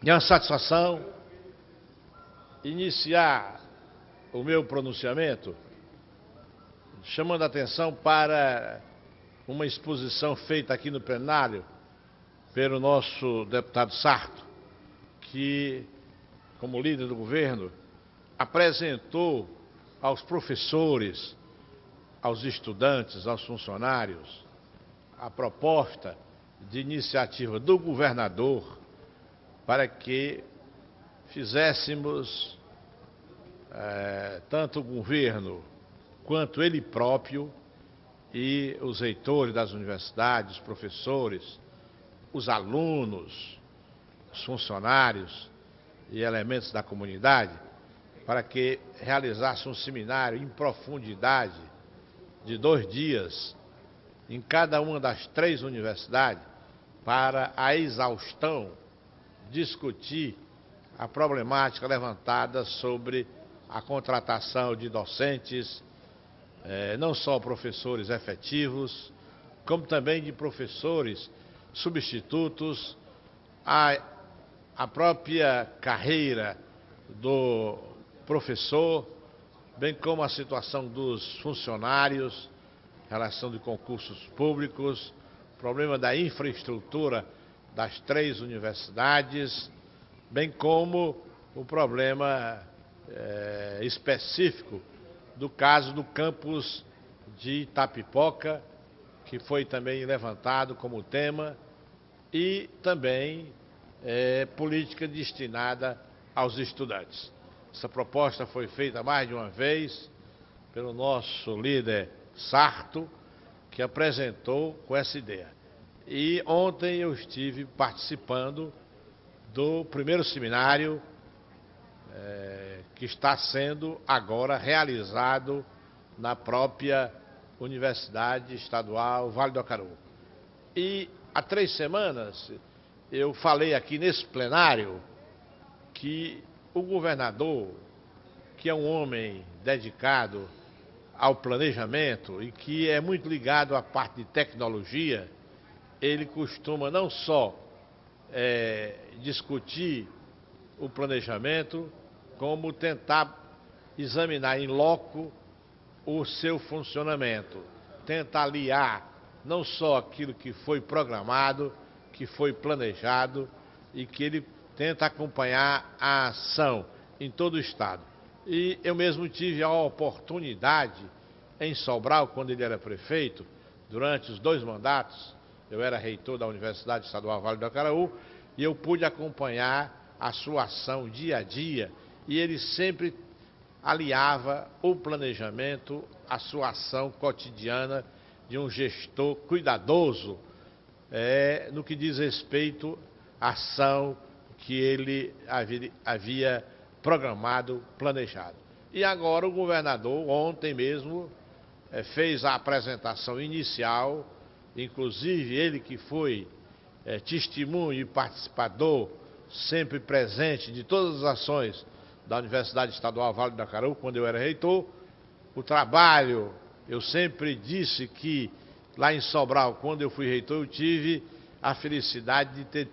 É uma satisfação iniciar o meu pronunciamento chamando a atenção para uma exposição feita aqui no plenário pelo nosso deputado Sarto, que, como líder do governo, apresentou aos professores, aos estudantes, aos funcionários, a proposta de iniciativa do governador para que fizéssemos, tanto o governo quanto ele próprio e os reitores das universidades, os professores, os alunos, os funcionários e elementos da comunidade, para que realizasse um seminário em profundidade de 2 dias em cada uma das 3 universidades para a exaustão discutir a problemática levantada sobre a contratação de docentes, não só professores efetivos, como também de professores substitutos, a própria carreira do professor, bem como a situação dos funcionários, relação de concursos públicos, problema da infraestrutura das 3 universidades, bem como o problema específico do caso do campus de Itapipoca, que foi também levantado como tema, e também política destinada aos estudantes. Essa proposta foi feita mais de uma vez pelo nosso líder Sarto, que apresentou com essa ideia. E ontem eu estive participando do primeiro seminário que está sendo agora realizado na própria Universidade Estadual Vale do Acaraú. E há 3 semanas eu falei aqui nesse plenário que o governador, que é um homem dedicado ao planejamento e que é muito ligado à parte de tecnologia, ele costuma não só discutir o planejamento, como tentar examinar em loco o seu funcionamento, tentar aliar não só aquilo que foi programado, que foi planejado e que ele tenta acompanhar a ação em todo o Estado. E eu mesmo tive a oportunidade em Sobral, quando ele era prefeito, durante os 2 mandatos, eu era reitor da Universidade Estadual Vale do Acaraú, e eu pude acompanhar a sua ação dia a dia, e ele sempre aliava o planejamento à sua ação cotidiana de um gestor cuidadoso no que diz respeito à ação que ele havia programado, planejado. E agora o governador, ontem mesmo, fez a apresentação inicial, inclusive ele que foi testemunho e participador, sempre presente de todas as ações da Universidade Estadual Vale do Acaraú, quando eu era reitor. O trabalho, eu sempre disse que lá em Sobral, quando eu fui reitor, eu tive a felicidade de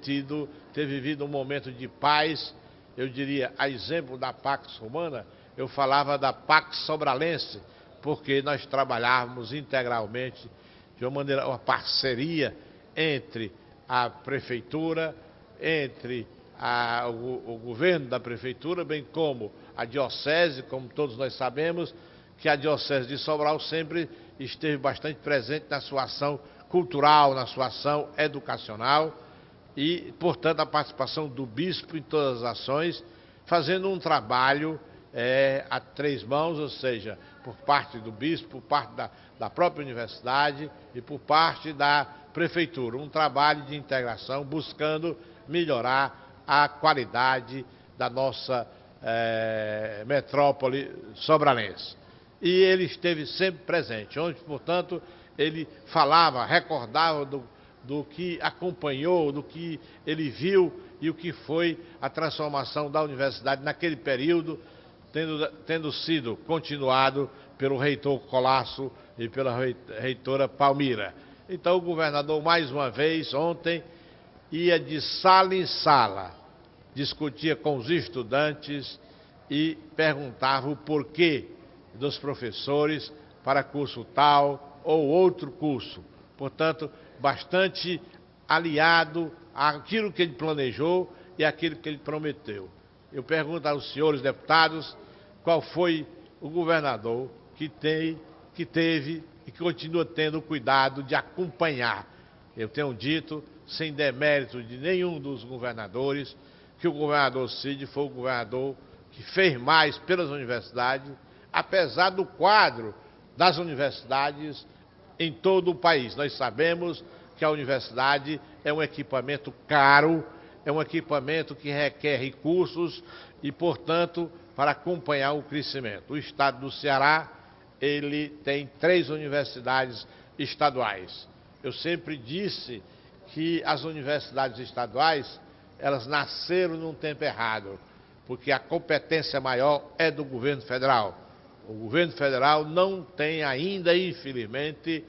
ter vivido um momento de paz, eu diria, a exemplo da Pax Romana, eu falava da Pax Sobralense, porque nós trabalhávamos integralmente de uma parceria entre a prefeitura, entre o governo da prefeitura, bem como a diocese, como todos nós sabemos, que a diocese de Sobral sempre esteve bastante presente na sua ação cultural, na sua ação educacional e, portanto, a participação do bispo em todas as ações, fazendo um trabalho a 3 mãos, ou seja, por parte do bispo, por parte da própria universidade e por parte da prefeitura. Um trabalho de integração buscando melhorar a qualidade da nossa metrópole sobralense. E ele esteve sempre presente, onde, portanto, ele falava, recordava do que acompanhou, do que ele viu e o que foi a transformação da universidade naquele período, tendo sido continuado pelo reitor Colasso e pela reitora Palmira. Então o governador, mais uma vez, ontem, ia de sala em sala, discutia com os estudantes e perguntava o porquê dos professores para curso tal ou outro curso. Portanto, bastante aliado àquilo que ele planejou e àquilo que ele prometeu. Eu pergunto aos senhores deputados qual foi o governador que teve e que continua tendo o cuidado de acompanhar. Eu tenho dito, sem demérito de nenhum dos governadores, que o governador Cid foi o governador que fez mais pelas universidades, apesar do quadro das universidades em todo o país. Nós sabemos que a universidade é um equipamento caro, é um equipamento que requer recursos e, portanto, para acompanhar o crescimento. O estado do Ceará, ele tem 3 universidades estaduais. Eu sempre disse que as universidades estaduais, elas nasceram num tempo errado, porque a competência maior é do governo federal. O governo federal não tem ainda, infelizmente,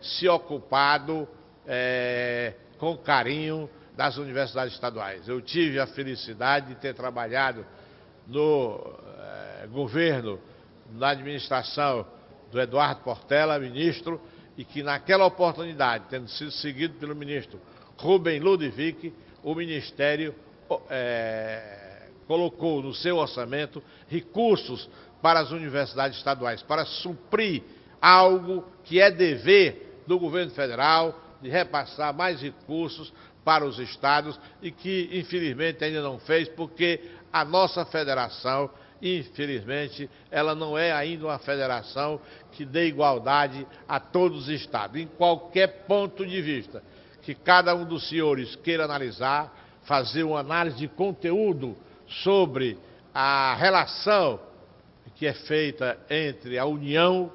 se ocupado com carinho das universidades estaduais. Eu tive a felicidade de ter trabalhado no governo, na administração do Eduardo Portela, ministro, e que naquela oportunidade, tendo sido seguido pelo ministro Rubem Ludwig, o Ministério colocou no seu orçamento recursos para as universidades estaduais, para suprir algo que é dever do governo federal, de repassar mais recursos para os estados e que, infelizmente, ainda não fez, porque a nossa federação, infelizmente, ela não é ainda uma federação que dê igualdade a todos os estados, em qualquer ponto de vista. Que cada um dos senhores queira analisar, fazer uma análise de conteúdo sobre a relação que é feita entre a União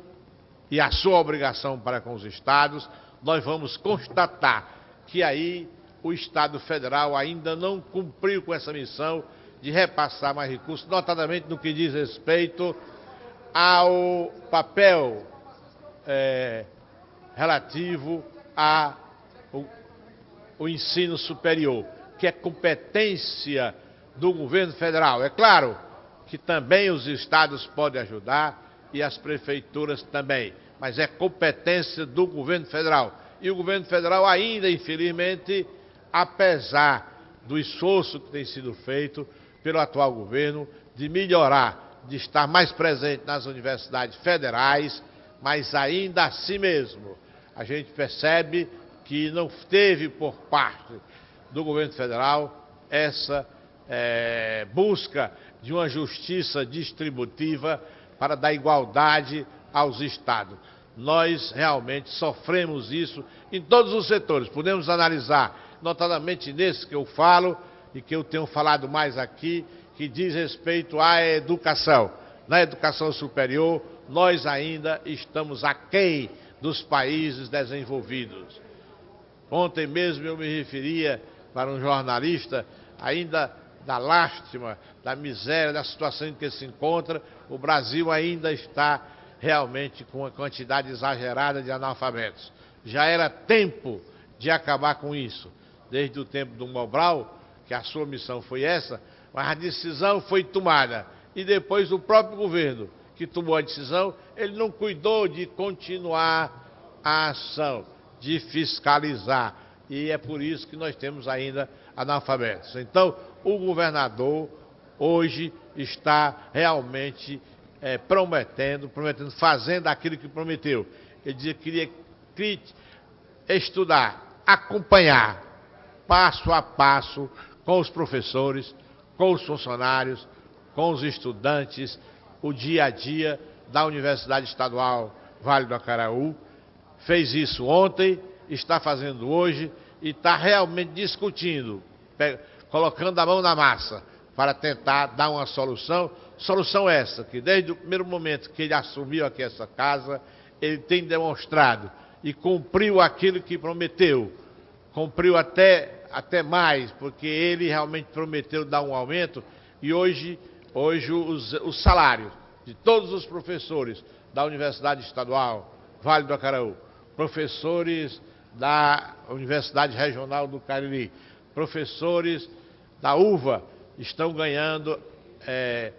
e a sua obrigação para com os estados, nós vamos constatar que aí o Estado Federal ainda não cumpriu com essa missão de repassar mais recursos, notadamente no que diz respeito ao papel relativo ao ensino superior, que é competência do governo federal. É claro que também os estados podem ajudar e as prefeituras também, mas é competência do governo federal. E o governo federal ainda, infelizmente, apesar do esforço que tem sido feito pelo atual governo de melhorar, de estar mais presente nas universidades federais, mas ainda assim mesmo a gente percebe que não teve por parte do governo federal essa busca de uma justiça distributiva para dar igualdade aos estados. Nós realmente sofremos isso em todos os setores. Podemos analisar, notadamente nesse que eu falo e que eu tenho falado mais aqui, que diz respeito à educação. Na educação superior, nós ainda estamos aquém dos países desenvolvidos. Ontem mesmo eu me referia para um jornalista, ainda da lástima, da miséria, da situação em que se encontra, o Brasil ainda está realmente com uma quantidade exagerada de analfabetos. Já era tempo de acabar com isso. Desde o tempo do Mobral, que a sua missão foi essa, mas a decisão foi tomada. E depois o próprio governo que tomou a decisão, ele não cuidou de continuar a ação, de fiscalizar. E é por isso que nós temos ainda analfabetos. Então, o governador hoje está realmente prometendo, fazendo aquilo que prometeu. Ele dizia que queria estudar, acompanhar, passo a passo, com os professores, com os funcionários, com os estudantes, o dia a dia da Universidade Estadual Vale do Acaraú. Fez isso ontem, está fazendo hoje e está realmente discutindo, colocando a mão na massa para tentar dar uma solução. Solução essa, que desde o primeiro momento que ele assumiu aqui essa casa, ele tem demonstrado e cumpriu aquilo que prometeu. Cumpriu até mais, porque ele realmente prometeu dar um aumento e hoje os salários de todos os professores da Universidade Estadual Vale do Acaraú, professores da Universidade Regional do Cariri, professores da UVA estão ganhando,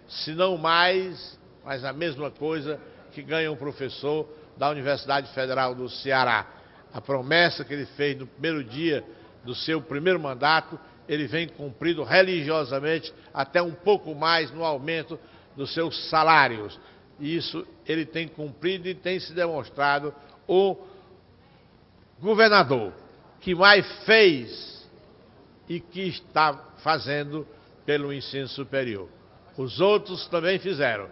se não mais, mas a mesma coisa que ganha um professor da Universidade Federal do Ceará. A promessa que ele fez no primeiro dia do seu primeiro mandato, ele vem cumprindo religiosamente, até um pouco mais no aumento dos seus salários. Isso ele tem cumprido e tem se demonstrado o governador que mais fez e que está fazendo pelo ensino superior. Os outros também fizeram,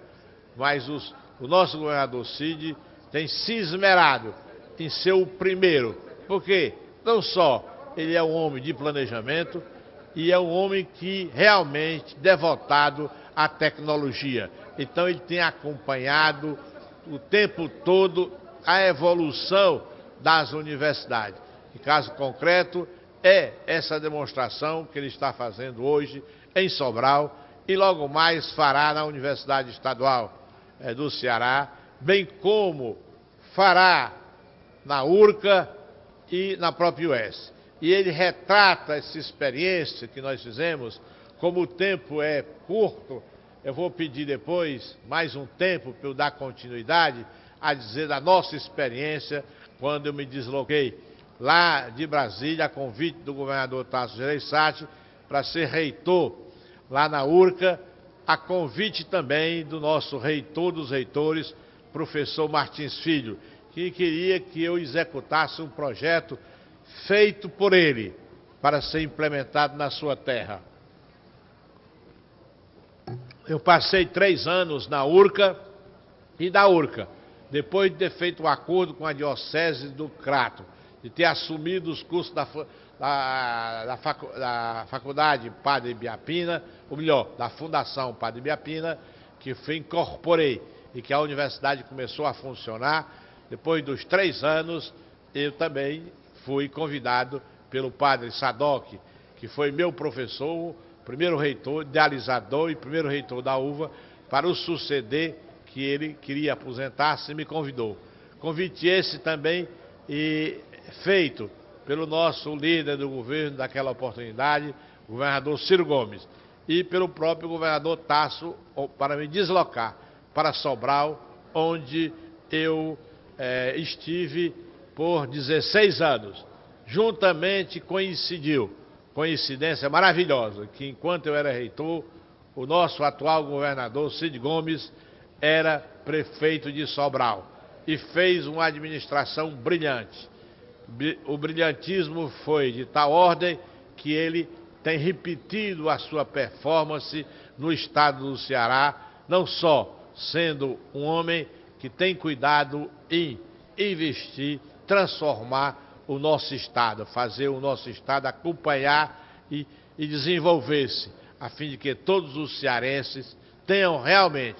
mas o nosso governador Cid tem se esmerado em ser o primeiro, porque não só ele é um homem de planejamento, e é um homem que realmente é devotado à tecnologia. Então ele tem acompanhado o tempo todo a evolução das universidades. Em caso concreto, é essa demonstração que ele está fazendo hoje em Sobral e logo mais fará na Universidade Estadual do Ceará, bem como fará na URCA e na própria UES. E ele retrata essa experiência que nós fizemos. Como o tempo é curto, eu vou pedir depois mais um tempo para eu dar continuidade a dizer da nossa experiência quando eu me desloquei lá de Brasília, a convite do governador Tasso Gereissati, para ser reitor lá na URCA, a convite também do nosso reitor dos reitores, professor Martins Filho, que queria que eu executasse um projeto feito por ele, para ser implementado na sua terra. Eu passei 3 anos na URCA e da URCA, depois de ter feito um acordo com a Diocese do Crato, de ter assumido os cursos da Faculdade Padre Biapina, ou melhor, da Fundação Padre Biapina, que eu incorporei e que a universidade começou a funcionar. Depois dos 3 anos, eu também fui convidado pelo padre Sadoc, que foi meu professor, primeiro reitor, idealizador e primeiro reitor da UVA, para o suceder, que ele queria aposentar-se e me convidou. Convite esse também feito pelo nosso líder do governo daquela oportunidade, o governador Ciro Gomes, e pelo próprio governador Tasso, para me deslocar para Sobral, onde eu estive por 16 anos. Juntamente coincidiu, coincidência maravilhosa, que enquanto eu era reitor, o nosso atual governador, Cid Gomes, era prefeito de Sobral e fez uma administração brilhante. O brilhantismo foi de tal ordem que ele tem repetido a sua performance no estado do Ceará, não só sendo um homem que tem cuidado em investir, transformar o nosso estado, fazer o nosso estado acompanhar e desenvolver-se, a fim de que todos os cearenses tenham realmente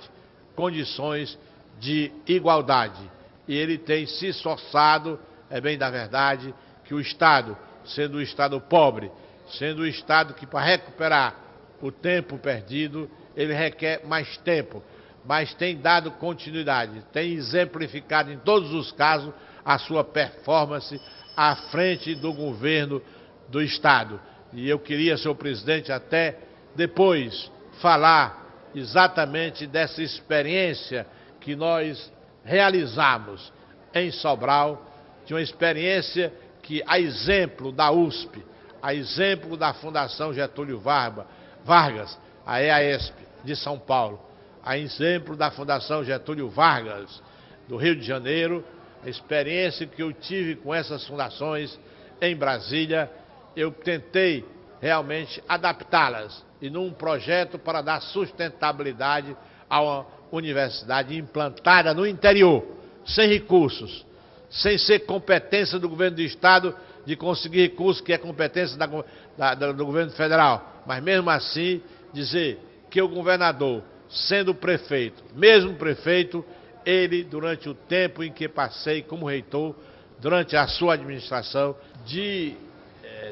condições de igualdade. E ele tem se esforçado, é bem da verdade, que o Estado, sendo um Estado pobre, sendo um Estado que para recuperar o tempo perdido, ele requer mais tempo, mas tem dado continuidade, tem exemplificado em todos os casos a sua performance à frente do governo do Estado. E eu queria, senhor presidente, até depois falar exatamente dessa experiência que nós realizamos em Sobral, de uma experiência que, a exemplo da USP, a exemplo da Fundação Getúlio Vargas, a EASP de São Paulo, a exemplo da Fundação Getúlio Vargas do Rio de Janeiro, a experiência que eu tive com essas fundações em Brasília, eu tentei realmente adaptá-las e num projeto para dar sustentabilidade a uma universidade implantada no interior, sem recursos, sem ser competência do governo do Estado de conseguir recursos, que é competência do governo federal. Mas mesmo assim, dizer que o governador, sendo prefeito, mesmo prefeito, ele, durante o tempo em que passei como reitor, durante a sua administração, de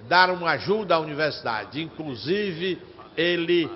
dar uma ajuda à universidade. Inclusive, ele,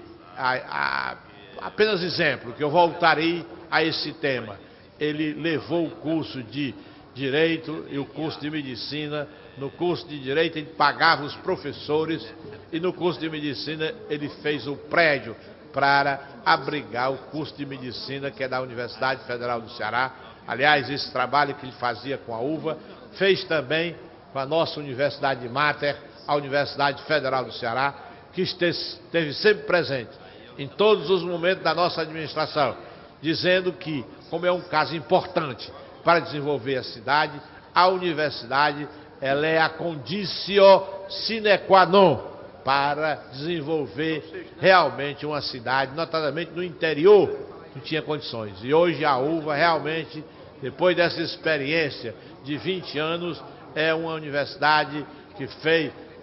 apenas exemplo, que eu voltarei a esse tema, ele levou o curso de Direito e o curso de Medicina. No curso de Direito ele pagava os professores e no curso de Medicina ele fez o prédio para abrigar o curso de Medicina, que é da Universidade Federal do Ceará. Aliás, esse trabalho que ele fazia com a UVA, fez também com a nossa Universidade Mater, a Universidade Federal do Ceará, que esteve sempre presente em todos os momentos da nossa administração, dizendo que, como é um caso importante para desenvolver a cidade, a universidade ela é a conditio sine qua non para desenvolver realmente uma cidade, notadamente no interior, que tinha condições. E hoje a UVA realmente, depois dessa experiência de 20 anos, é uma universidade que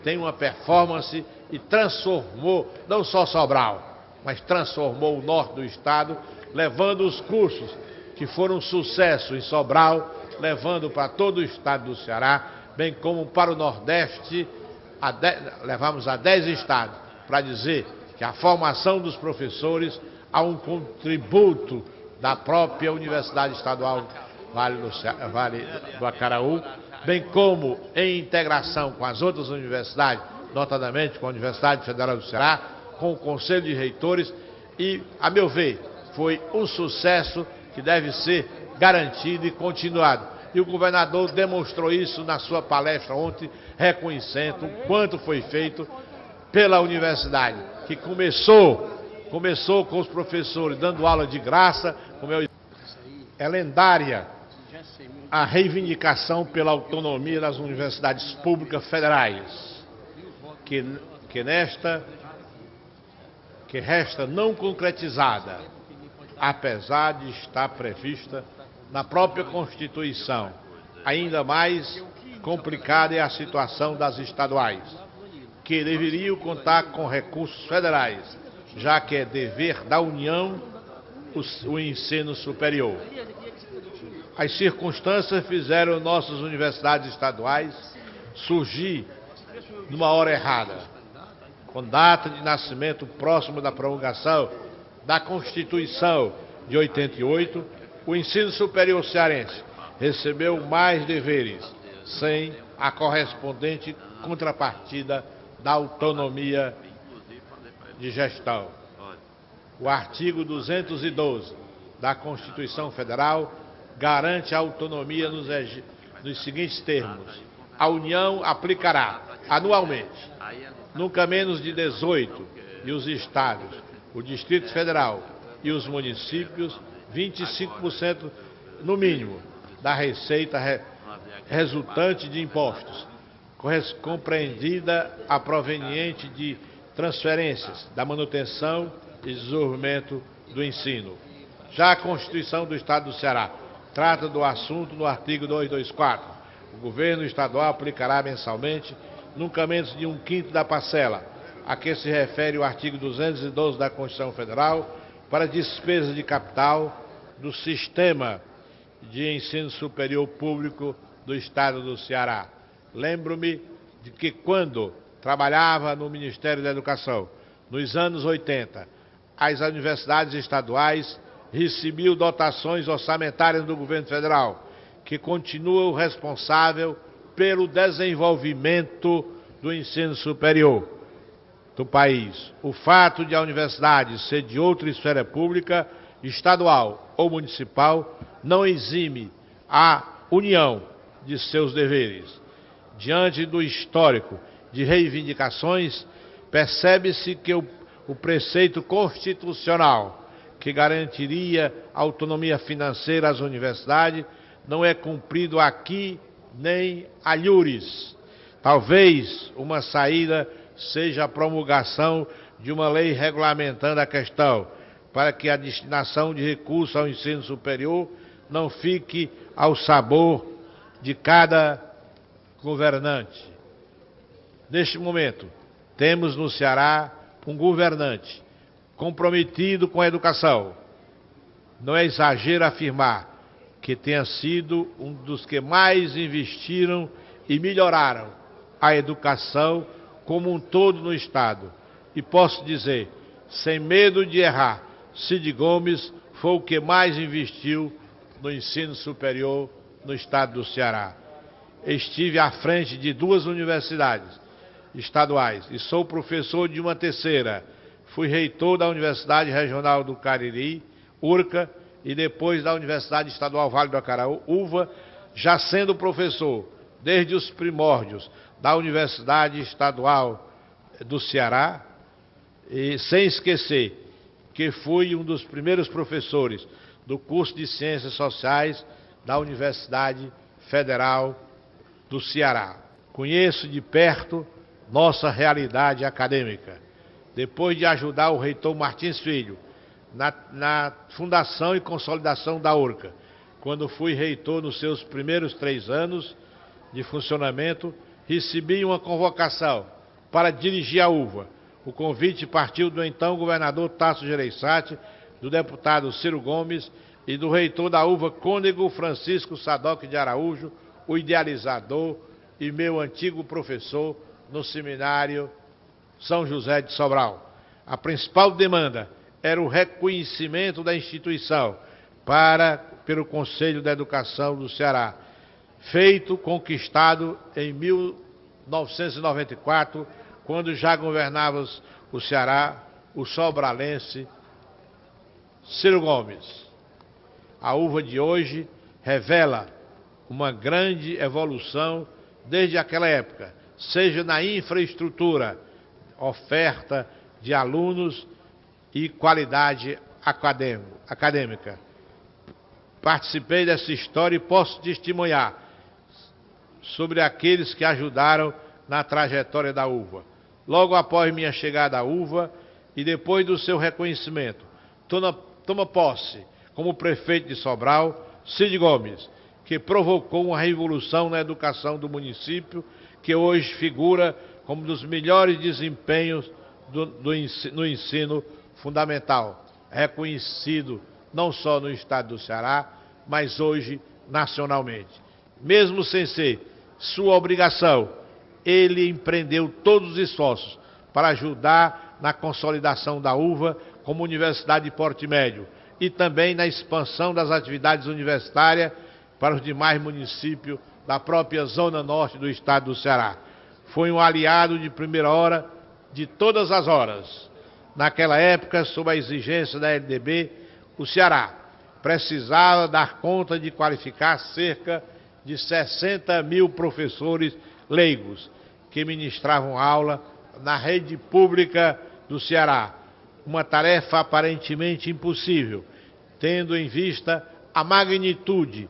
tem uma performance e transformou, não só Sobral, mas transformou o norte do estado, levando os cursos que foram um sucesso em Sobral, levando para todo o estado do Ceará, bem como para o Nordeste, levamos a 10 estados, para dizer que a formação dos professores há um contributo da própria Universidade Estadual Vale do Acaraú, bem como em integração com as outras universidades, notadamente com a Universidade Federal do Ceará, com o Conselho de Reitores, e, a meu ver, foi um sucesso que deve ser garantido e continuado. E o governador demonstrou isso na sua palestra ontem, reconhecendo o quanto foi feito pela universidade, que começou com os professores dando aula de graça, é lendária a reivindicação pela autonomia das universidades públicas federais, que resta não concretizada, apesar de estar prevista na própria Constituição. Ainda mais complicada é a situação das estaduais, que deveriam contar com recursos federais, já que é dever da União o ensino superior. As circunstâncias fizeram nossas universidades estaduais surgir numa hora errada, com data de nascimento próximo da promulgação da Constituição de 88, o ensino superior cearense recebeu mais deveres, sem a correspondente contrapartida da autonomia de gestão. O artigo 212 da Constituição Federal garante a autonomia nos seguintes termos: a União aplicará anualmente, nunca menos de 18, e os estados, o Distrito Federal e os municípios, 25% no mínimo da receita resultante de impostos, compreendida a proveniente de transferências da manutenção e desenvolvimento do ensino. Já a Constituição do Estado do Ceará trata do assunto no artigo 224. O governo estadual aplicará mensalmente nunca menos de 1/5 da parcela a que se refere o artigo 212 da Constituição Federal para despesas de capital do Sistema de Ensino Superior Público do Estado do Ceará. Lembro-me de que quando trabalhava no Ministério da Educação, nos anos 80, as universidades estaduais recebiam dotações orçamentárias do governo federal, que continua o responsável pelo desenvolvimento do ensino superior do país. O fato de a universidade ser de outra esfera pública, estadual ou municipal, não exime a União de seus deveres. Diante do histórico de reivindicações, percebe-se que o preceito constitucional que garantiria a autonomia financeira às universidades não é cumprido aqui nem alhures. Talvez uma saída seja a promulgação de uma lei regulamentando a questão, para que a destinação de recursos ao ensino superior não fique ao sabor de cada governante. Neste momento, temos no Ceará um governante comprometido com a educação. Não é exagero afirmar que tenha sido um dos que mais investiram e melhoraram a educação como um todo no Estado. E posso dizer, sem medo de errar, Cid Gomes foi o que mais investiu no ensino superior no estado do Ceará. Estive à frente de 2 universidades estaduais e sou professor de uma terceira. Fui reitor da Universidade Regional do Cariri, URCA, e depois da Universidade Estadual Vale do Acaraúva, já sendo professor desde os primórdios da Universidade Estadual do Ceará, e sem esquecer que fui um dos primeiros professores do curso de Ciências Sociais da Universidade Federal do Ceará. Conheço de perto nossa realidade acadêmica. Depois de ajudar o reitor Martins Filho na fundação e consolidação da URCA, quando fui reitor nos seus primeiros 3 anos de funcionamento, recebi uma convocação para dirigir a UVA. O convite partiu do então governador Tasso Gereissati, do deputado Ciro Gomes e do reitor da UVA, Cônego Francisco Sadoc de Araújo, o idealizador e meu antigo professor no seminário São José de Sobral. A principal demanda era o reconhecimento da instituição pelo Conselho da Educação do Ceará, conquistado em 1994, quando já governava o Ceará o sobralense Ciro Gomes. A UVA de hoje revela uma grande evolução desde aquela época, seja na infraestrutura, oferta de alunos e qualidade acadêmica. Participei dessa história e posso testemunhar sobre aqueles que ajudaram na trajetória da UVA. Logo após minha chegada à UVA e depois do seu reconhecimento, toma posse como prefeito de Sobral, Cid Gomes, que provocou uma revolução na educação do município, que hoje figura como um dos melhores desempenhos no ensino fundamental, reconhecido não só no estado do Ceará, mas hoje nacionalmente. Mesmo sem ser sua obrigação, ele empreendeu todos os esforços para ajudar na consolidação da UVA como universidade de porte médio e também na expansão das atividades universitárias para os demais municípios da própria Zona Norte do estado do Ceará. Foi um aliado de primeira hora, de todas as horas. Naquela época, sob a exigência da LDB, o Ceará precisava dar conta de qualificar cerca de 60 mil professores leigos que ministravam aula na rede pública do Ceará. Uma tarefa aparentemente impossível, tendo em vista a magnitude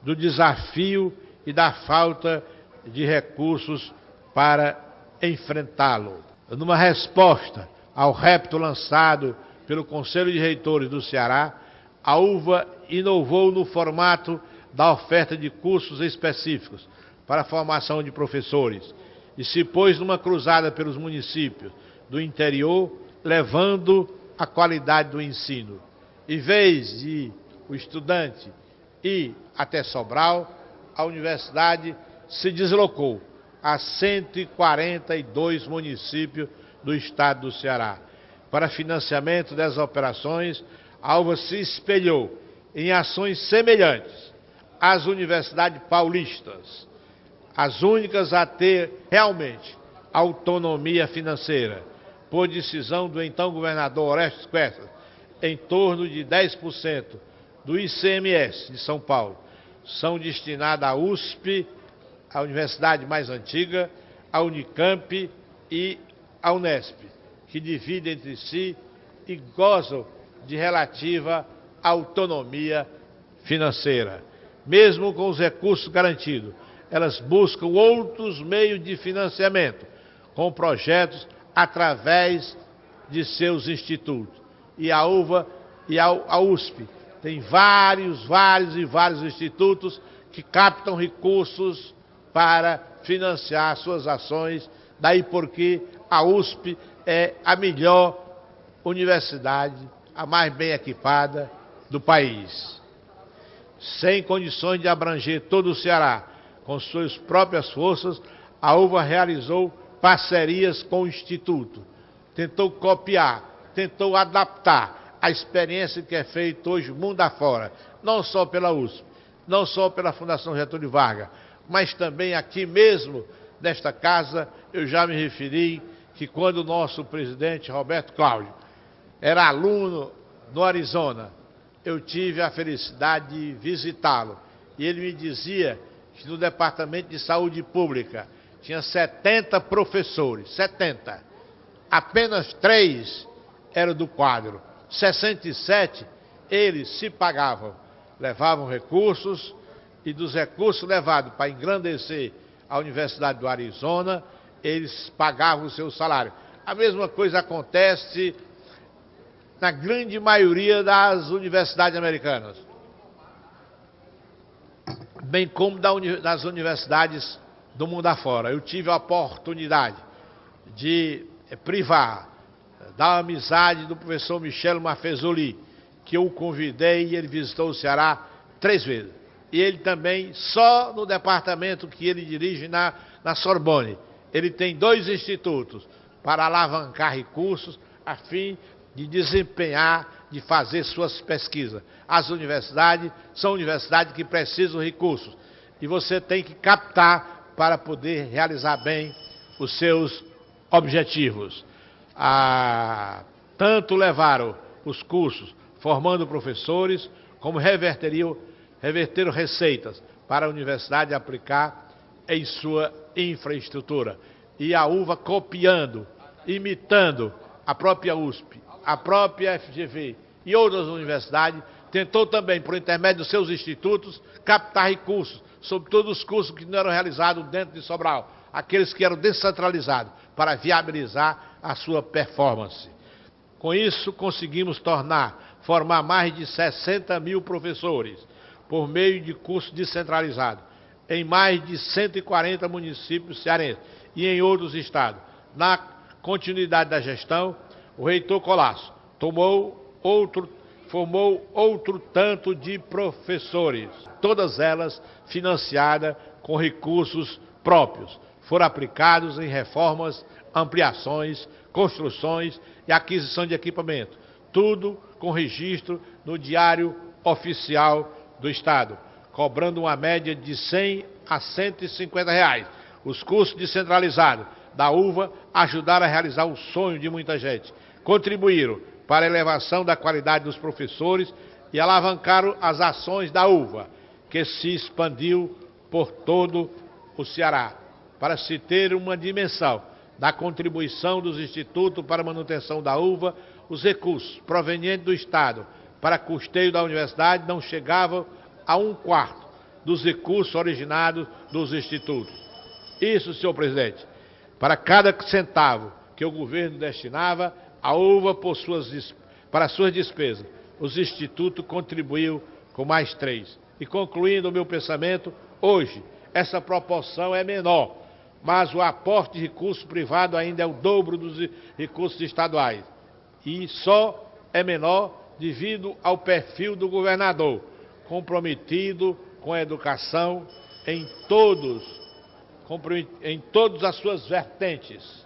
do desafio e da falta de recursos para enfrentá-lo. Numa resposta ao repto lançado pelo Conselho de Reitores do Ceará, a UVA inovou no formato da oferta de cursos específicos para a formação de professores e se pôs numa cruzada pelos municípios do interior, levando a qualidade do ensino. Em vez de o estudante ir até Sobral, a universidade se deslocou a 142 municípios do estado do Ceará. Para financiamento dessas operações, a UVA se espelhou em ações semelhantes às universidades paulistas, as únicas a ter realmente autonomia financeira, por decisão do então governador Orestes Quercia, em torno de 10% do ICMS de São Paulo são destinados à USP, a universidade mais antiga, a Unicamp e a Unesp, que dividem entre si e gozam de relativa autonomia financeira. Mesmo com os recursos garantidos, elas buscam outros meios de financiamento, com projetos através de seus institutos. E a UVA e a USP tem vários institutos que captam recursos para financiar suas ações, daí porque a USP é a melhor universidade, a mais bem equipada do país. Sem condições de abranger todo o Ceará, com suas próprias forças, a UVA realizou parcerias com o Instituto, tentou copiar, tentou adaptar a experiência que é feita hoje mundo afora, não só pela USP, não só pela Fundação Getúlio Vargas, mas também aqui mesmo, nesta casa, eu já me referi que quando o nosso presidente Roberto Cláudio era aluno no Arizona, eu tive a felicidade de visitá-lo. E ele me dizia que no Departamento de Saúde Pública tinha 70 professores, 70. Apenas 3 eram do quadro. 67, eles se pagavam, levavam recursos, e dos recursos levados para engrandecer a Universidade do Arizona, eles pagavam o seu salário. A mesma coisa acontece na grande maioria das universidades americanas, bem como das universidades do mundo afora. Eu tive a oportunidade de privar da amizade do professor Michel Maffezoli, que eu o convidei e ele visitou o Ceará 3 vezes. E ele também, só no departamento que ele dirige na Sorbonne, ele tem 2 institutos para alavancar recursos a fim de desempenhar, de fazer suas pesquisas. As universidades são universidades que precisam de recursos e você tem que captar para poder realizar bem os seus objetivos. Tanto levaram os cursos formando professores, como reverteram receitas para a universidade aplicar em sua infraestrutura. E a UVA copiando, imitando a própria USP, a própria FGV e outras universidades, tentou também, por intermédio dos seus institutos, captar recursos, sobretudo os cursos que não eram realizados dentro de Sobral, aqueles que eram descentralizados, para viabilizar a sua performance. Com isso, conseguimos formar mais de 60 mil professores, por meio de cursos descentralizados, em mais de 140 municípios cearenses e em outros estados. Na continuidade da gestão, o reitor Colasso formou outro tanto de professores, todas elas financiadas com recursos próprios. Foram aplicados em reformas, ampliações, construções e aquisição de equipamento. Tudo com registro no Diário Oficial do Estado, cobrando uma média de R$100 a R$150. Os cursos descentralizados da UVA ajudaram a realizar o sonho de muita gente, contribuíram para a elevação da qualidade dos professores e alavancaram as ações da UVA, que se expandiu por todo o Ceará. Para se ter uma dimensão da contribuição dos institutos para a manutenção da UVA, os recursos provenientes do Estado para custeio da universidade não chegavam a 1/4 dos recursos originados dos institutos. Isso, senhor presidente, para cada centavo que o governo destinava à UVA para suas despesas, os institutos contribuíram com mais 3. E concluindo o meu pensamento, hoje essa proporção é menor, mas o aporte de recursos privados ainda é o dobro dos recursos estaduais. E só é menor devido ao perfil do governador, comprometido com a educação em todas as suas vertentes,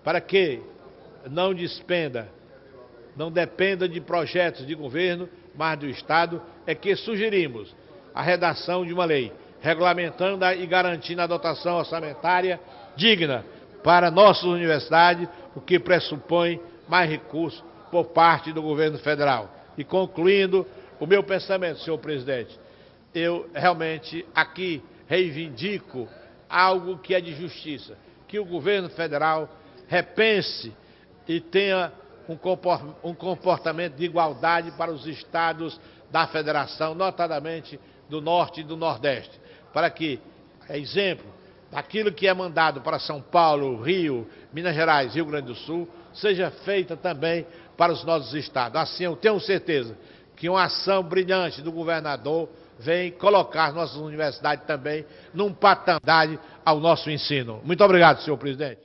para que não dependa de projetos de governo, mas do Estado, é que sugerimos a redação de uma lei regulamentando e garantindo a dotação orçamentária digna para nossas universidades, o que pressupõe mais recursos por parte do governo federal. E concluindo o meu pensamento, senhor presidente, eu realmente aqui reivindico algo que é de justiça, que o governo federal repense e tenha um comportamento de igualdade para os estados da federação, notadamente do Norte e do Nordeste, para que, exemplo, daquilo que é mandado para São Paulo, Rio, Minas Gerais, Rio Grande do Sul, seja feita também para os nossos estados. Assim, eu tenho certeza que uma ação brilhante do governador vem colocar nossas universidades também num patamar ao nosso ensino. Muito obrigado, senhor presidente.